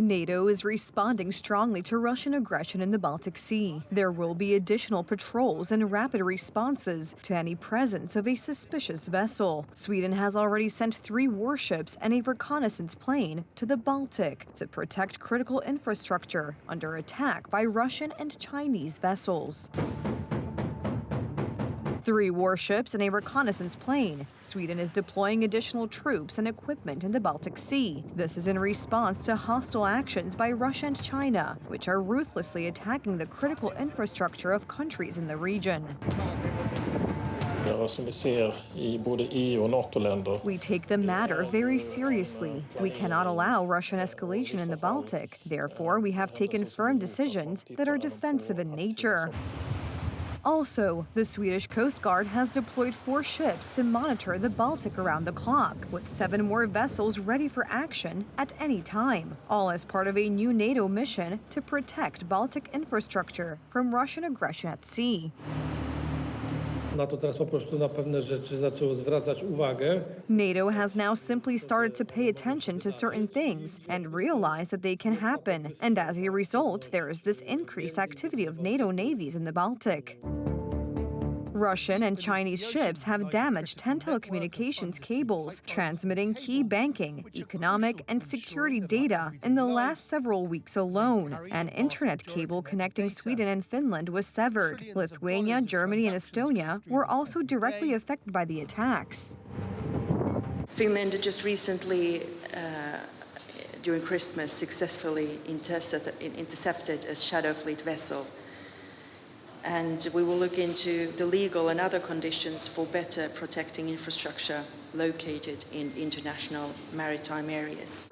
NATO is responding strongly to Russian aggression in the Baltic Sea. There will be additional patrols and rapid responses to any presence of a suspicious vessel. Sweden has already sent 3 warships and a reconnaissance plane to the Baltic to protect critical infrastructure under attack by Russian and Chinese vessels. 3 warships and a reconnaissance plane. Sweden is deploying additional troops and equipment in the Baltic Sea. This is in response to hostile actions by Russia and China, which are ruthlessly attacking the critical infrastructure of countries in the region. We take the matter very seriously. We cannot allow Russian escalation in the Baltic. Therefore, we have taken firm decisions that are defensive in nature. Also, the Swedish Coast Guard has deployed 4 ships to monitor the Baltic around the clock, with 7 more vessels ready for action at any time, all as part of a new NATO mission to protect Baltic infrastructure from Russian aggression at sea. NATO has now simply started to pay attention to certain things and realize that they can happen. And as a result, there is this increased activity of NATO navies in the Baltic. Russian and Chinese ships have damaged 10 telecommunications cables, transmitting key banking, economic, and security data in the last several weeks alone. An internet cable connecting Sweden and Finland was severed. Lithuania, Germany, and Estonia were also directly affected by the attacks. Finland just recently, during Christmas, successfully intercepted a Shadow Fleet vessel. And we will look into the legal and other conditions for better protecting infrastructure located in international maritime areas.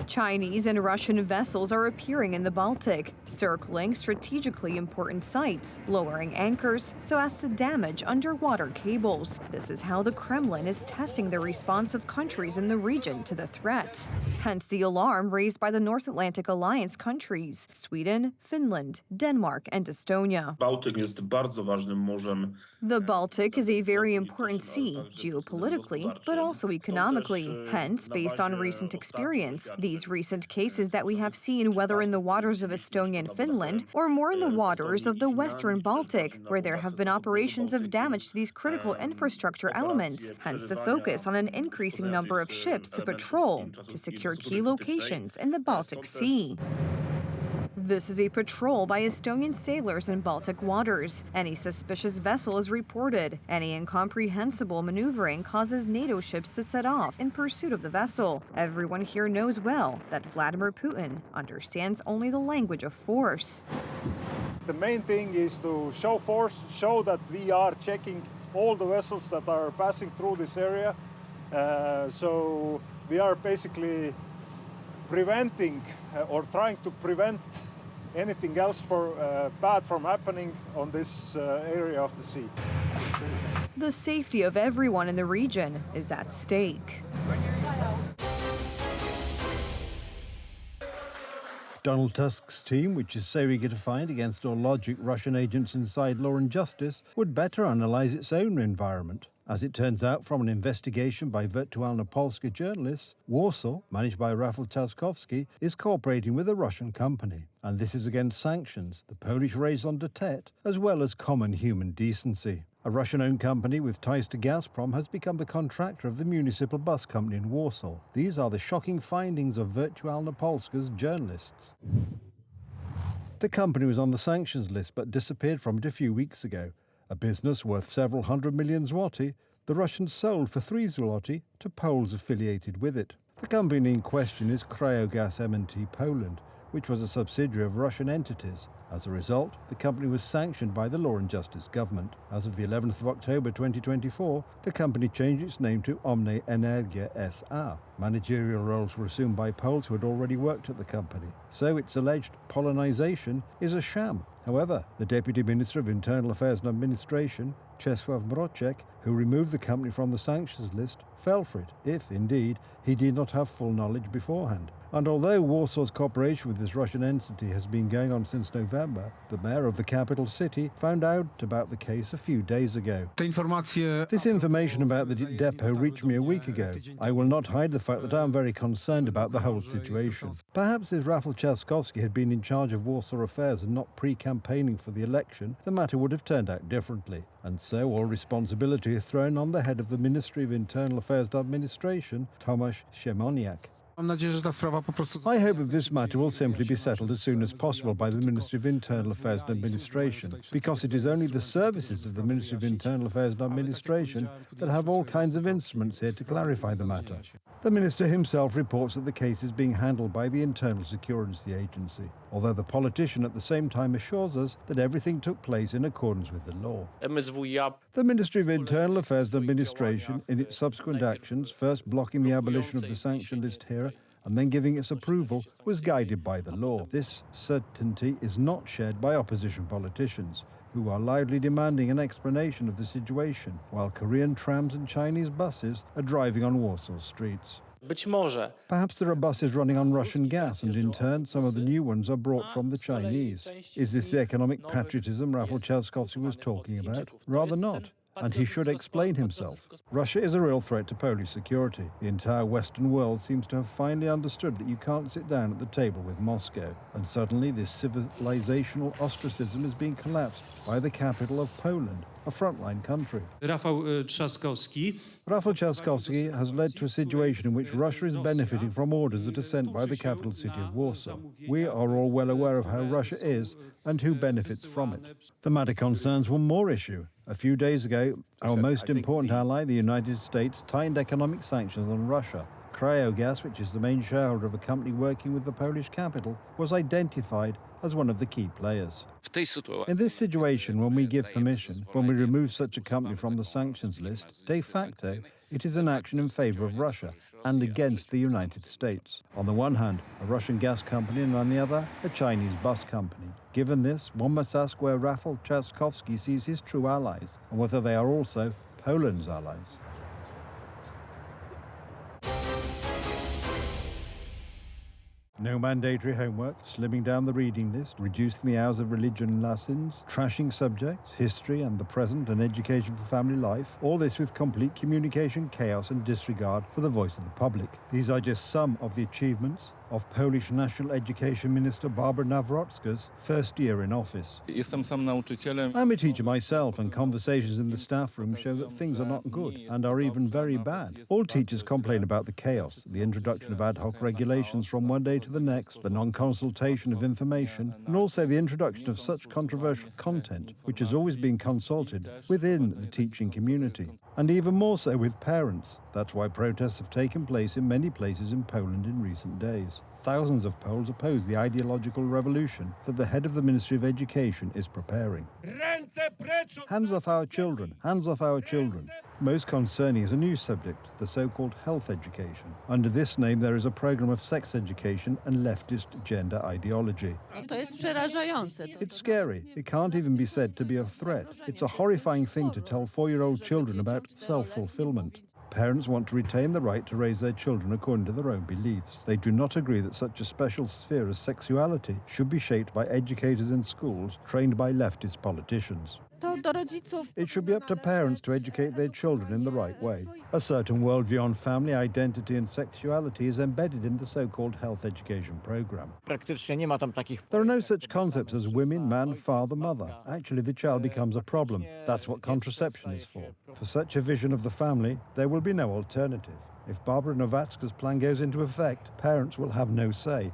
Chinese and Russian vessels are appearing in the Baltic, circling strategically important sites, lowering anchors so as to damage underwater cables. This is how the Kremlin is testing the response of countries in the region to the threat. Hence the alarm raised by the North Atlantic Alliance countries, Sweden, Finland, Denmark, and Estonia. The Baltic is a very important sea, geopolitically, but also economically. Hence, based on recent experience, these recent cases that we have seen, whether in the waters of Estonia and Finland or more in the waters of the Western Baltic, where there have been operations of damage to these critical infrastructure elements, hence the focus on an increasing number of ships to patrol to secure key locations in the Baltic Sea. This is a patrol by Estonian sailors in Baltic waters. Any suspicious vessel is reported. Any incomprehensible maneuvering causes NATO ships to set off in pursuit of the vessel. Everyone here knows well that Vladimir Putin understands only the language of force. The main thing is to show force, show that we are checking all the vessels that are passing through this area. So we are basically preventing or trying to prevent anything else bad from happening on this area of the sea. The safety of everyone in the region is at stake. Donald Tusk's team, which is so eager to fight against all logic Russian agents inside Law and Justice, would better analyse its own environment. As it turns out from an investigation by Wirtualna Polska journalists, Warsaw, managed by Rafał Trzaskowski, is cooperating with a Russian company. And this is against sanctions, the Polish raison d'etre, as well as common human decency. A Russian-owned company with ties to Gazprom has become the contractor of the municipal bus company in Warsaw. These are the shocking findings of Wirtualna Polska's journalists. The company was on the sanctions list but disappeared from it a few weeks ago. A business worth several hundred million zloty, the Russians sold for 3 zloty to Poles affiliated with it. The company in question is Cryogas M&T Poland, which was a subsidiary of Russian entities. As a result, the company was sanctioned by the Law and Justice government. As of the 11th of October 2024, the company changed its name to Omne Energia S.A. Managerial roles were assumed by Poles who had already worked at the company. So its alleged Polonization is a sham. However, the Deputy Minister of Internal Affairs and Administration, Czesław Mroczek, who removed the company from the sanctions list, fell for it, if, indeed, he did not have full knowledge beforehand. And although Warsaw's cooperation with this Russian entity has been going on since November, the mayor of the capital city found out about the case a few days ago. This information about the depot reached me a week ago. I will not hide the fact that I am very concerned about the whole situation. Perhaps if Rafał Trzaskowski had been in charge of Warsaw affairs and not pre-campaigning for the election, the matter would have turned out differently. And so all responsibility is thrown on the head of the Ministry of Internal Affairs and Administration, Tomasz Siemoniak. I hope that this matter will simply be settled as soon as possible by the Ministry of Internal Affairs and Administration, because it is only the services of the Ministry of Internal Affairs and Administration that have all kinds of instruments here to clarify the matter. The Minister himself reports that the case is being handled by the Internal Security Agency, although the politician at the same time assures us that everything took place in accordance with the law. The Ministry of Internal Affairs and Administration, in its subsequent actions, first blocking the abolition of the sanction list here and then giving its approval, was guided by the law. This certainty is not shared by opposition politicians, who are loudly demanding an explanation of the situation, while Korean trams and Chinese buses are driving on Warsaw streets. Perhaps there are buses running on Russian gas, and in turn some of the new ones are brought from the Chinese. Is this the economic patriotism Rafał Trzaskowski was talking about? Rather not. And he should explain himself. Russia is a real threat to Polish security. The entire Western world seems to have finally understood that you can't sit down at the table with Moscow. And suddenly this civilizational ostracism is being collapsed by the capital of Poland, a frontline country. Rafał Trzaskowski has led to a situation in which Russia is benefiting from orders that are sent by the capital city of Warsaw. We are all well aware of how Russia is and who benefits from it. The matter concerns one more issue. A few days ago, our most important ally, the United States, tightened economic sanctions on Russia. Cryogas, which is the main shareholder of a company working with the Polish capital, was identified as one of the key players. In this situation, when we give permission, when we remove such a company from the sanctions list, de facto, it is an action in favor of Russia and against the United States. On the one hand, a Russian gas company, and on the other, a Chinese bus company. Given this, one must ask where Rafał Trzaskowski sees his true allies, and whether they are also Poland's allies. No mandatory homework, slimming down the reading list, reducing the hours of religion lessons, trashing subjects, history and the present, and education for family life, all this with complete communication chaos and disregard for the voice of the public. These are just some of the achievements of Polish National Education Minister Barbara Nawrocka's first year in office. I'm a teacher myself, and conversations in the staff room show that things are not good and are even very bad. All teachers complain about the chaos, the introduction of ad hoc regulations from one day to the next, the non-consultation of information, and also the introduction of such controversial content, which has always been consulted within the teaching community, and even more so with parents. That's why protests have taken place in many places in Poland in recent days. Thousands of Poles oppose the ideological revolution that the head of the Ministry of Education is preparing. Hands off our children, hands off our children. Most concerning is a new subject, the so-called health education. Under this name, there is a program of sex education and leftist gender ideology. It's scary. It can't even be said to be a threat. It's a horrifying thing to tell 4-year-old children about self-fulfillment. Parents want to retain the right to raise their children according to their own beliefs. They do not agree that such a special sphere as sexuality should be shaped by educators in schools trained by leftist politicians. It should be up to parents to educate their children in the right way. A certain worldview on family, identity and sexuality is embedded in the so-called health education program. There are no such concepts as women, man, father, mother. Actually, the child becomes a problem. That's what contraception is for. For such a vision of the family, there will be no alternative. If Barbara Nawrocka's plan goes into effect, parents will have no say.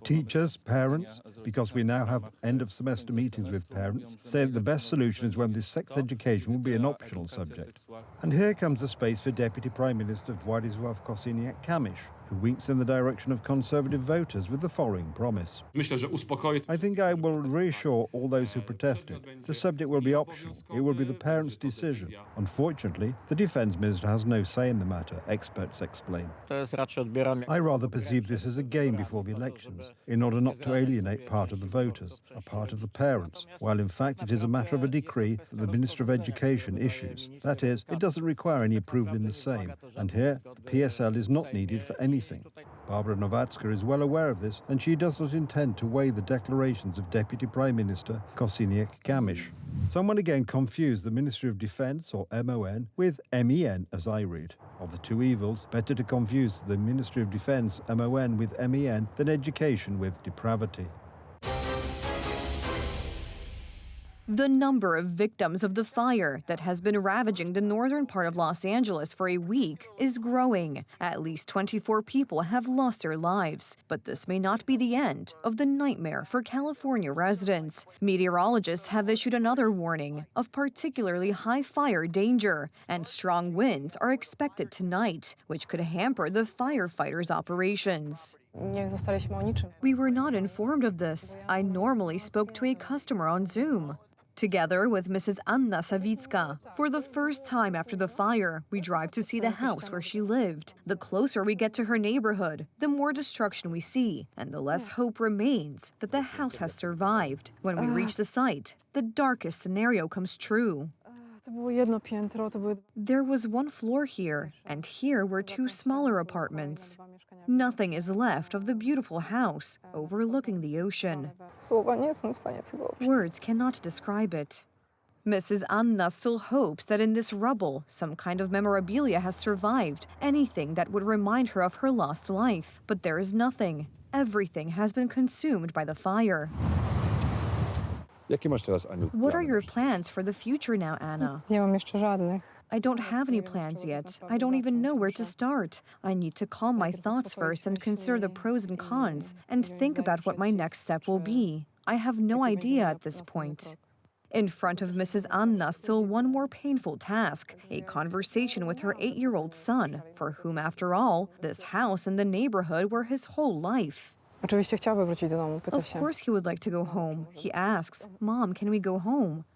Teachers, parents, because we now have end-of-semester meetings with parents, say that the best solution is when this sex education will be an optional subject. And here comes the space for Deputy Prime Minister Władysław Kosiniak-Kamysz, who winks in the direction of Conservative voters with the following promise. I think I will reassure all those who protested. The subject will be optional. It will be the parents' decision. Unfortunately, the Defence Minister has no say in the matter, experts explain. I rather perceive this as a game before the elections, in order not to alienate part of the voters, a part of the parents, while in fact it is a matter of a decree that the Minister of Education issues. That is, it doesn't require any approval in the Sejm, and here the PSL is not needed for anything. Barbara Nowacka is well aware of this, and she does not intend to weigh the declarations of Deputy Prime Minister Kosiniak-Kamysz. Someone again confused the Ministry of Defence, or MON, with MEN, as I read. Of the two evils, better to confuse the Ministry of Defence, MON, with MEN than education with depravity. The number of victims of the fire that has been ravaging the northern part of Los Angeles for a week is growing. At least 24 people have lost their lives. But this may not be the end of the nightmare for California residents. Meteorologists have issued another warning of particularly high fire danger, and strong winds are expected tonight, which could hamper the firefighters' operations. We were not informed of this. I normally spoke to a customer on Zoom. Together with Mrs. Anna Sawicka. For the first time after the fire, we drive to see the house where she lived. The closer we get to her neighborhood, the more destruction we see, and the less hope remains that the house has survived. When we reach the site, the darkest scenario comes true. There was one floor here, and here were two smaller apartments. Nothing is left of the beautiful house overlooking the ocean. Words cannot describe it. Mrs. Anna still hopes that in this rubble, some kind of memorabilia has survived, anything that would remind her of her lost life. But there is nothing. Everything has been consumed by the fire. What are your plans for the future now, Anna? I don't have any plans yet. I don't even know where to start. I need to calm my thoughts first and consider the pros and cons and think about what my next step will be. I have no idea at this point. In front of Mrs. Anna, still one more painful task, a conversation with her 8-year-old son, for whom, after all, this house and the neighborhood were his whole life. Of course he would like to go home. He asks, "Mom, can we go home?"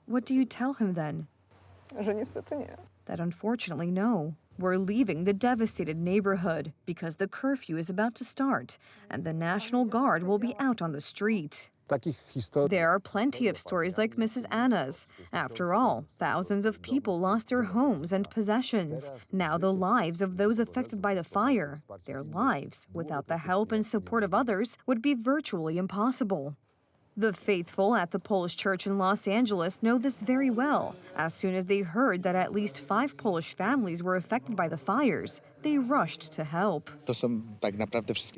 What do you tell him then? That unfortunately, no. We're leaving the devastated neighborhood because the curfew is about to start and the National Guard will be out on the street. There are plenty of stories like Mrs. Anna's. After all, thousands of people lost their homes and possessions. Now the lives of those affected by the fire, their lives, without the help and support of others, would be virtually impossible. The faithful at the Polish church in Los Angeles know this very well. As soon as they heard that at least 5 Polish families were affected by the fires, they rushed to help.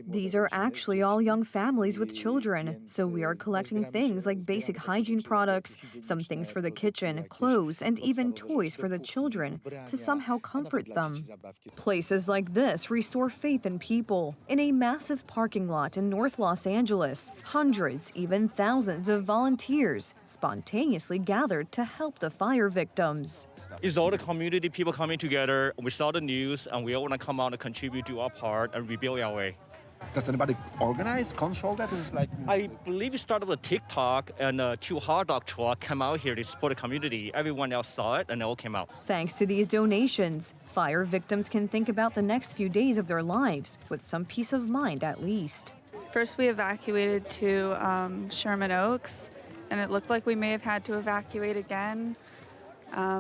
These are actually all young families with children, so we are collecting things like basic hygiene products, some things for the kitchen, clothes, and even toys for the children to somehow comfort them. Places like this restore faith in people. In a massive parking lot in North Los Angeles, hundreds, even thousands of volunteers spontaneously gathered to help the fire victims. It's all the community people coming together. We saw the news and we all want to come out and contribute to our part and rebuild our way. Does anybody organize, control that? I believe it started with TikTok and 2 hot dog truck came out here to support the community. Everyone else saw it and they all came out. Thanks to these donations, fire victims can think about the next few days of their lives with some peace of mind at least. First we evacuated to Sherman Oaks, and it looked like we may have had to evacuate again.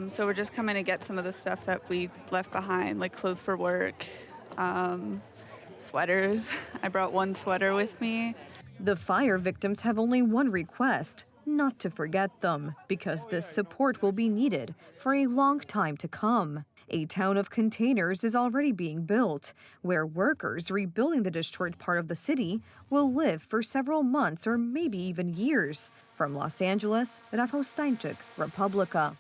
So we're just coming to get some of the stuff that we left behind, like clothes for work, sweaters. I brought one sweater with me. The fire victims have only one request: not to forget them, because this support will be needed for a long time to come. A town of containers is already being built, where workers rebuilding the destroyed part of the city will live for several months or maybe even years. From Los Angeles, Rafał Stańczyk, Republica.